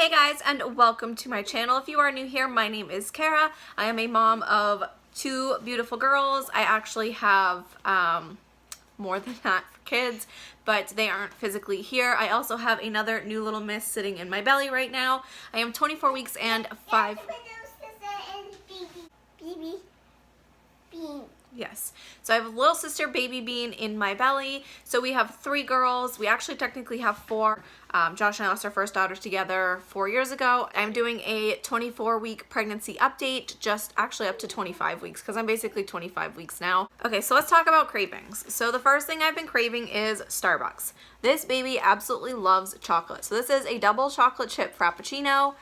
Hey guys, and welcome to my channel. If you are new here, my name is Cara. I am a mom of two beautiful girls. I actually have more than that for kids, but they aren't physically here. I also have another new little miss sitting in my belly right now. I am 24 weeks and 5... Yes. So I have a little sister, baby bean, in my belly. So we have three girls. We actually technically have four. Josh and I lost our first daughter together 4 years ago. I'm doing a 24-week pregnancy update, just actually up to 25 weeks because I'm basically 25 weeks now. Okay, so let's talk about cravings. So the first thing I've been craving is Starbucks. This baby absolutely loves chocolate. So this is a double chocolate chip frappuccino.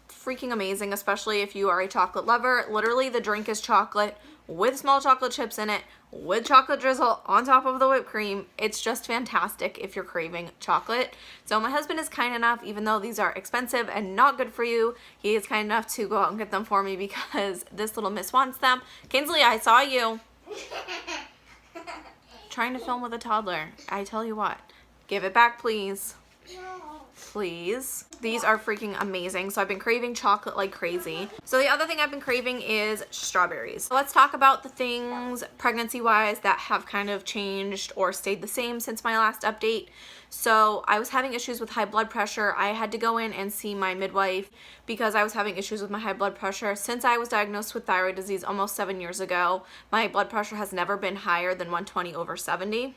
Freaking amazing, especially if you are a chocolate lover. Literally the drink is chocolate with small chocolate chips in it, with chocolate drizzle on top of the whipped cream. It's just fantastic if you're craving chocolate. So my husband is kind enough, even though these are expensive and not good for you, he is kind enough to go out and get them for me because this little miss wants them. Kinsley, I saw you. Trying to film with a toddler. I tell you what, give it back, please. Please. These are freaking amazing. So I've been craving chocolate like crazy. So the other thing I've been craving is strawberries. So let's talk about the things pregnancy wise that have kind of changed or stayed the same since my last update. So I was having issues with high blood pressure. I had to go in and see my midwife because I was having issues with my high blood pressure. Since I was diagnosed with thyroid disease almost 7 years ago, my blood pressure has never been higher than 120/70.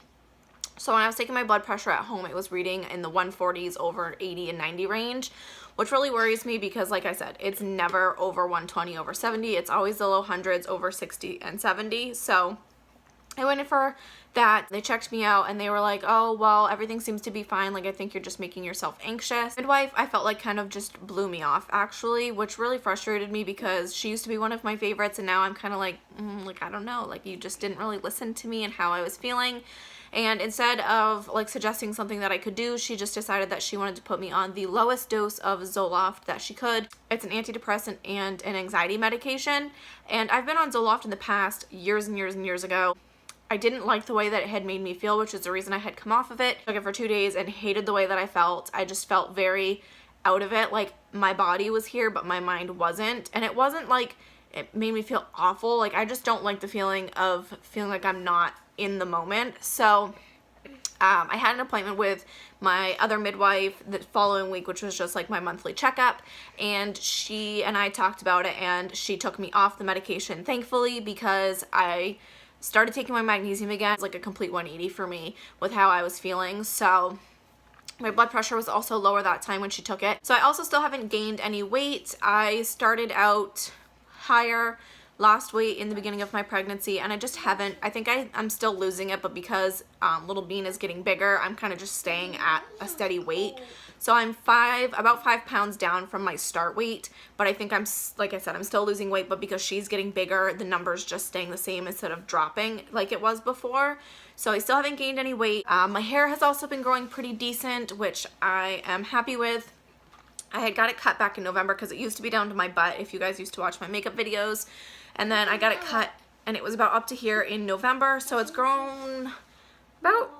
So when I was taking my blood pressure at home, it was reading in the 140s over 80 and 90 range, which really worries me because, like I said, it's never over 120/70. It's always the low hundreds over 60 and 70. So I went in for that. They checked me out and they were like, oh, well, everything seems to be fine. Like, I think you're just making yourself anxious. Midwife, I felt like kind of just blew me off, actually, which really frustrated me because she used to be one of my favorites. And now I'm kind of like, I don't know, like, you just didn't really listen to me and how I was feeling. And instead of like suggesting something that I could do, she just decided that she wanted to put me on the lowest dose of Zoloft that she could. It's an antidepressant and an anxiety medication. And I've been on Zoloft in the past years and years and years ago. I didn't like the way that it had made me feel, which is the reason I had come off of it. Took it for 2 days and hated the way that I felt. I just felt very out of it. Like my body was here, but my mind wasn't. And it wasn't like it made me feel awful. Like I just don't like the feeling of feeling like I'm not in the moment. So I had an appointment with my other midwife the following week, which was just like my monthly checkup, and she and I talked about it, and she took me off the medication, thankfully, because I started taking my magnesium again. It's like a complete 180 for me with how I was feeling. So my blood pressure was also lower that time when she took it. So I also still haven't gained any weight. I started out higher, lost weight in the beginning of my pregnancy, and I just haven't. I think I'm still losing it, but because little bean is getting bigger, I'm kind of just staying at a steady weight. So I'm about 5 pounds down from my start weight, but I think like I said, I'm still losing weight, but because she's getting bigger, the number's just staying the same instead of dropping like it was before. So I still haven't gained any weight. My hair has also been growing pretty decent, which I am happy with. I had got it cut back in November because it used to be down to my butt if you guys used to watch my makeup videos. And then I got it cut and it was about up to here in November. So it's grown about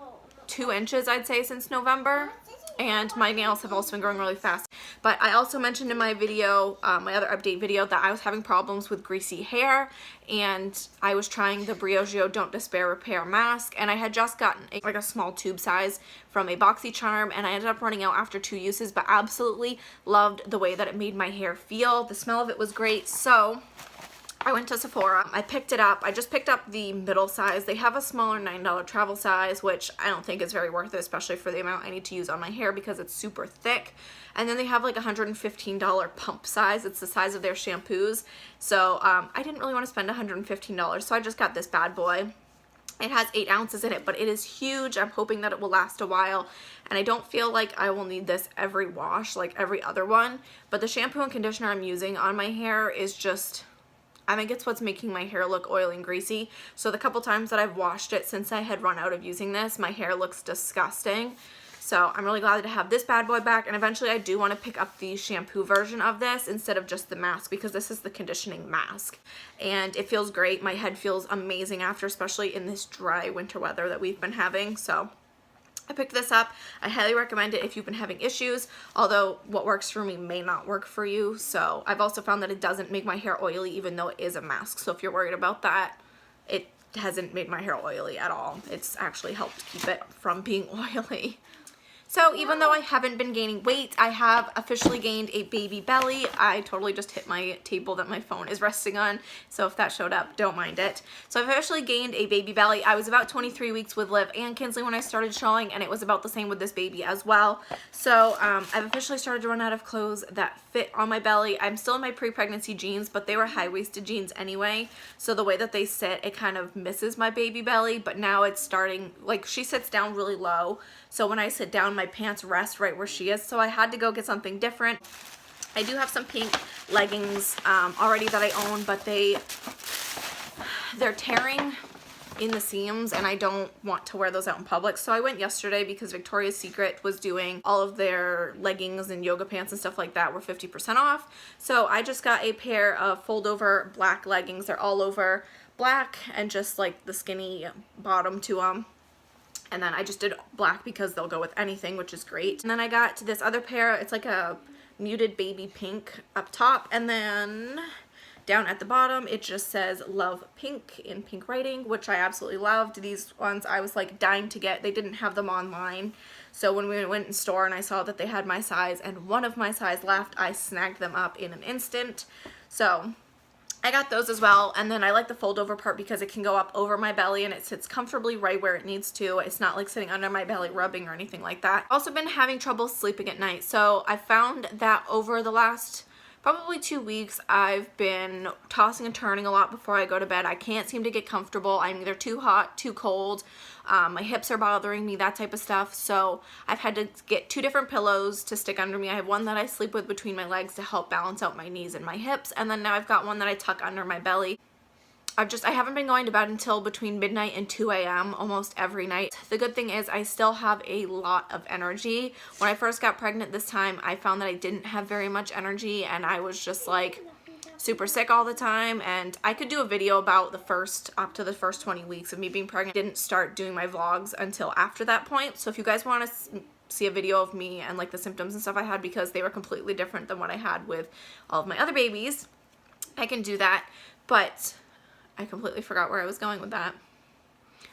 2 inches, I'd say, since November. And my nails have also been growing really fast. But I also mentioned in my video, my other update video, that I was having problems with greasy hair. And I was trying the BRIOGEO Don't Despair Repair Mask. And I had just gotten like a small tube size from a BoxyCharm. And I ended up running out after 2 uses. But absolutely loved the way that it made my hair feel. The smell of it was great. So I went to Sephora. I picked it up. I just picked up the middle size. They have a smaller $9 travel size, which I don't think is very worth it, especially for the amount I need to use on my hair because it's super thick. And then they have like a $115 pump size. It's the size of their shampoos. So I didn't really want to spend $115, so I just got this bad boy. It has 8 ounces in it, but it is huge. I'm hoping that it will last a while, and I don't feel like I will need this every wash like every other one. But the shampoo and conditioner I'm using on my hair is just, I think it's what's making my hair look oily and greasy. So the couple times that I've washed it since I had run out of using this, my hair looks disgusting. So I'm really glad to have this bad boy back, and eventually I do want to pick up the shampoo version of this instead of just the mask, because this is the conditioning mask and it feels great. My head feels amazing after, especially in this dry winter weather that we've been having. So I picked this up. I highly recommend it if you've been having issues, although what works for me may not work for you. So I've also found that it doesn't make my hair oily even though it is a mask. So if you're worried about that, it hasn't made my hair oily at all. It's actually helped keep it from being oily. So even though I haven't been gaining weight, I have officially gained a baby belly. I totally just hit my table that my phone is resting on, so if that showed up, don't mind it. So I've officially gained a baby belly. I was about 23 weeks with Liv and Kinsley when I started showing, and it was about the same with this baby as well. So I've officially started to run out of clothes that fit on my belly. I'm still in my pre-pregnancy jeans, but they were high-waisted jeans anyway, so the way that they sit, it kind of misses my baby belly, but now it's starting, like, she sits down really low, so when I sit down, my pants rest right where she is, so I had to go get something different. I do have some pink leggings already that I own, but they're tearing in the seams, and I don't want to wear those out in public. So I went yesterday because Victoria's Secret was doing all of their leggings and yoga pants and stuff like that were 50% off. So I just got a pair of fold over black leggings. They're all over black and just like the skinny bottom to them. And then I just did black because they'll go with anything, which is great. And then I got this other pair. It's like a muted baby pink up top, and then down at the bottom it just says love pink in pink writing, which I absolutely loved. These ones I was like dying to get. They didn't have them online, so when we went in store and I saw that they had my size and one of my size left, I snagged them up in an instant. So I got those as well. And then I like the fold over part because it can go up over my belly and it sits comfortably right where it needs to. It's not like sitting under my belly rubbing or anything like that. I've also been having trouble sleeping at night, so I found that over the last probably 2 weeks I've been tossing and turning a lot before I go to bed. I can't seem to get comfortable. I'm either too hot, too cold, my hips are bothering me, that type of stuff. So I've had to get 2 different pillows to stick under me. I have one that I sleep with between my legs to help balance out my knees and my hips, and then now I've got one that I tuck under my belly. I haven't been going to bed until between midnight and 2 a.m. almost every night. The good thing is I still have a lot of energy. When I first got pregnant this time, I found that I didn't have very much energy and I was just like super sick all the time, and I could do a video about up to the first 20 weeks of me being pregnant. Didn't start doing my vlogs until after that point, so if you guys want to see a video of me and like the symptoms and stuff I had, because they were completely different than what I had with all of my other babies, I can do that. But I completely forgot where I was going with that.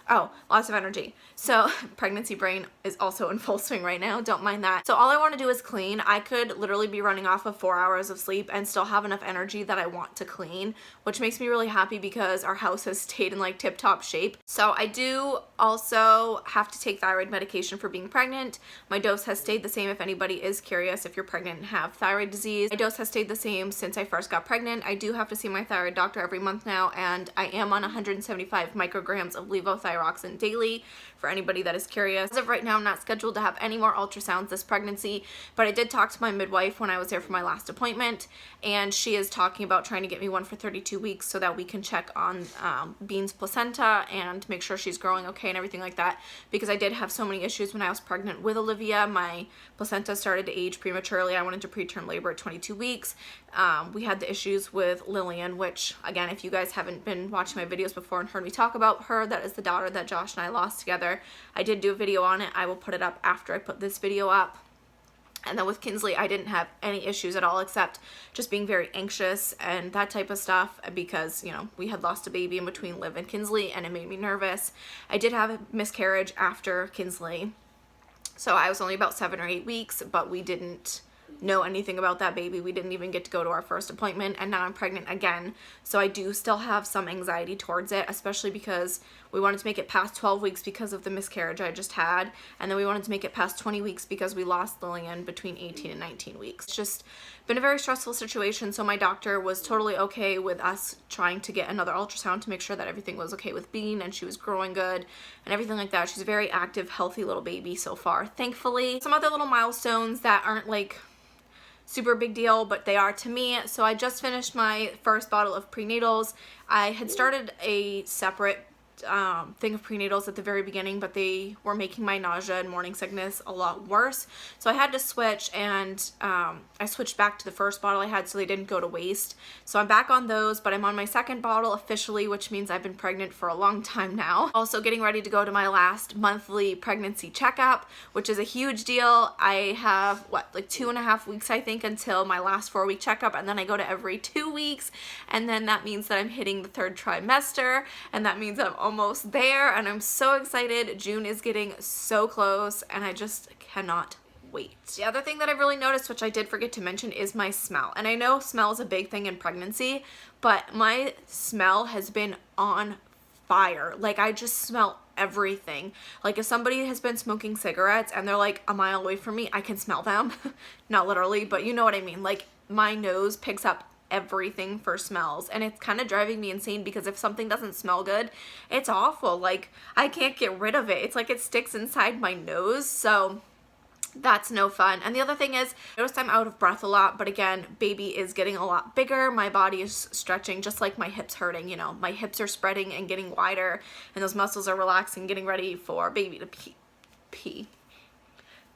Oh, lots of energy. So pregnancy brain is also in full swing right now. Don't mind that. So all I want to do is clean. I could literally be running off of 4 hours of sleep and still have enough energy that I want to clean, which makes me really happy because our house has stayed in like tip-top shape. So I do also have to take thyroid medication for being pregnant. My dose has stayed the same if anybody is curious if you're pregnant and have thyroid disease. My dose has stayed the same since I first got pregnant. I do have to see my thyroid doctor every month now, and I am on 175 micrograms of levothyroxine daily for anybody that is curious. As of right now, I'm not scheduled to have any more ultrasounds this pregnancy, but I did talk to my midwife when I was there for my last appointment, and she is talking about trying to get me one for 32 weeks so that we can check on Bean's placenta and make sure she's growing okay and everything like that, because I did have so many issues when I was pregnant with Olivia. My placenta started to age prematurely. I went into preterm labor at 22 weeks. We had the issues with Lillian, which again, if you guys haven't been watching my videos before and heard me talk about her, that is the daughter that Josh and I lost together. I did do a video on it. I will put it up after I put this video up. And then with Kinsley, I didn't have any issues at all except just being very anxious and that type of stuff because, you know, we had lost a baby in between Liv and Kinsley and it made me nervous. I did have a miscarriage after Kinsley, so I was only about 7 or 8 weeks, but we didn't know anything about that baby. We didn't even get to go to our first appointment, and now I'm pregnant again, so I do still have some anxiety towards it, especially because we wanted to make it past 12 weeks because of the miscarriage I just had, and then we wanted to make it past 20 weeks because we lost Lillian between 18 and 19 weeks. It's just been a very stressful situation, so my doctor was totally okay with us trying to get another ultrasound to make sure that everything was okay with Bean and she was growing good and everything like that. She's a very active, healthy little baby so far, thankfully. Some other little milestones that aren't like super big deal, but they are to me. So I just finished my first bottle of prenatals. I had started a separate thing of prenatals at the very beginning, but they were making my nausea and morning sickness a lot worse. So I had to switch, and I switched back to the first bottle I had so they didn't go to waste. So I'm back on those, but I'm on my second bottle officially, which means I've been pregnant for a long time now. Also getting ready to go to my last monthly pregnancy checkup, which is a huge deal. I have, what, like 2.5 weeks I think until my last 4-week checkup, and then I go to every 2 weeks, and then that means that I'm hitting the 3rd trimester, and that means I'm almost there, and I'm so excited. June is getting so close, and I just cannot wait. The other thing that I've really noticed, which I did forget to mention, is my smell. And I know smell is a big thing in pregnancy, but my smell has been on fire. Like, I just smell everything. Like, if somebody has been smoking cigarettes and they're like a mile away from me, I can smell them. Not literally, but you know what I mean. Like, my nose picks up everything for smells, and it's kind of driving me insane because if something doesn't smell good, it's awful. Like, I can't get rid of it. It's like it sticks inside my nose, so that's no fun. And the other thing is, I noticed I'm out of breath a lot, but again, baby is getting a lot bigger. My body is stretching, just like my hips hurting, you know, my hips are spreading and getting wider, and those muscles are relaxing, getting ready for baby to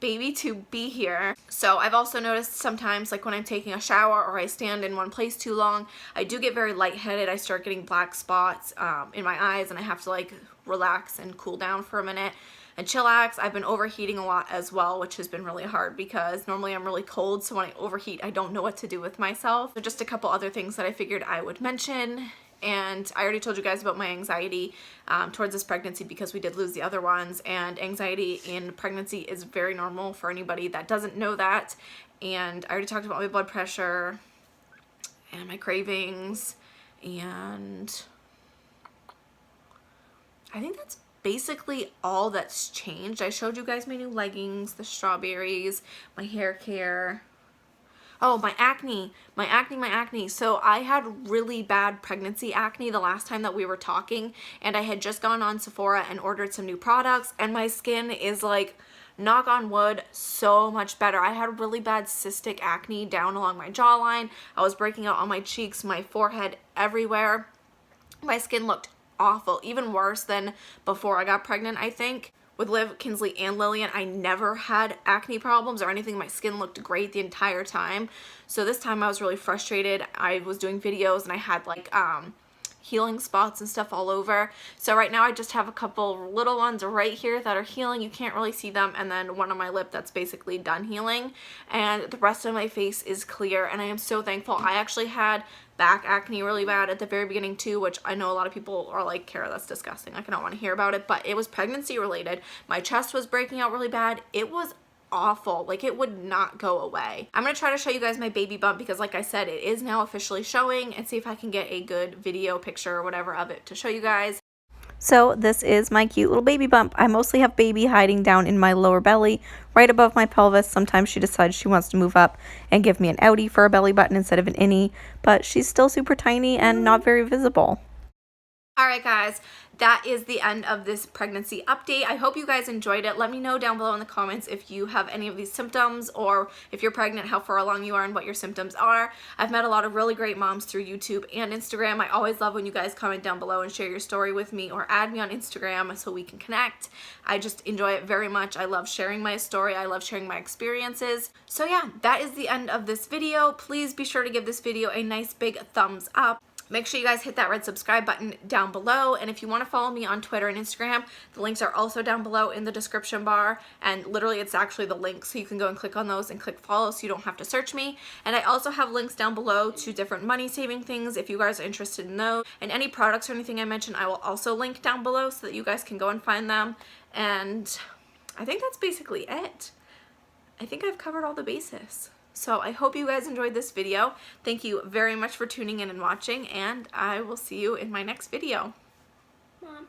baby to be here. So I've also noticed sometimes, like when I'm taking a shower or I stand in one place too long, I do get very lightheaded. I start getting black spots in my eyes, and I have to like relax and cool down for a minute and chillax. I've been overheating a lot as well, which has been really hard because normally I'm really cold, so when I overheat, I don't know what to do with myself. So just a couple other things that I figured I would mention. And I already told you guys about my anxiety towards this pregnancy because we did lose the other ones, and anxiety in pregnancy is very normal for anybody that doesn't know that. And I already talked about my blood pressure and my cravings, and I think that's basically all that's changed. I showed you guys my new leggings, the strawberries, my hair care. Oh, my acne. So I had really bad pregnancy acne the last time that we were talking, and I had just gone on Sephora and ordered some new products, and my skin is like, knock on wood, so much better. I had really bad cystic acne down along my jawline. I was breaking out on my cheeks, my forehead, everywhere. My skin looked awful, even worse than before I got pregnant, I think. With Liv, Kinsley, and Lillian, I never had acne problems or anything. My skin looked great the entire time. So this time I was really frustrated. I was doing videos and I had like healing spots and stuff all over. So right now I just have a couple little ones right here that are healing. You can't really see them. And then one on my lip that's basically done healing. And the rest of my face is clear. And I am so thankful. I actually had back acne really bad at the very beginning too, which I know a lot of people are like, Cara, that's disgusting. Like, I don't want to hear about it, but it was pregnancy related. My chest was breaking out really bad. It was awful. Like, it would not go away. I'm going to try to show you guys my baby bump because like I said, it is now officially showing, and see if I can get a good video picture or whatever of it to show you guys. So this is my cute little baby bump. I mostly have baby hiding down in my lower belly, right above my pelvis. Sometimes she decides she wants to move up and give me an outie for a belly button instead of an innie, but she's still super tiny and not very visible. Alright guys, that is the end of this pregnancy update. I hope you guys enjoyed it. Let me know down below in the comments if you have any of these symptoms, or if you're pregnant, how far along you are and what your symptoms are. I've met a lot of really great moms through YouTube and Instagram. I always love when you guys comment down below and share your story with me, or add me on Instagram so we can connect. I just enjoy it very much. I love sharing my story. I love sharing my experiences. So yeah, that is the end of this video. Please be sure to give this video a nice big thumbs up. Make sure you guys hit that red subscribe button down below, and if you want to follow me on Twitter and Instagram, the links are also down below in the description bar, and literally it's actually the links, so you can go and click on those and click follow so you don't have to search me. And I also have links down below to different money saving things if you guys are interested in those, and any products or anything I mentioned I will also link down below so that you guys can go and find them. And I think that's basically it. I think I've covered all the bases. So I hope you guys enjoyed this video. Thank you very much for tuning in and watching, and I will see you in my next video. Mom.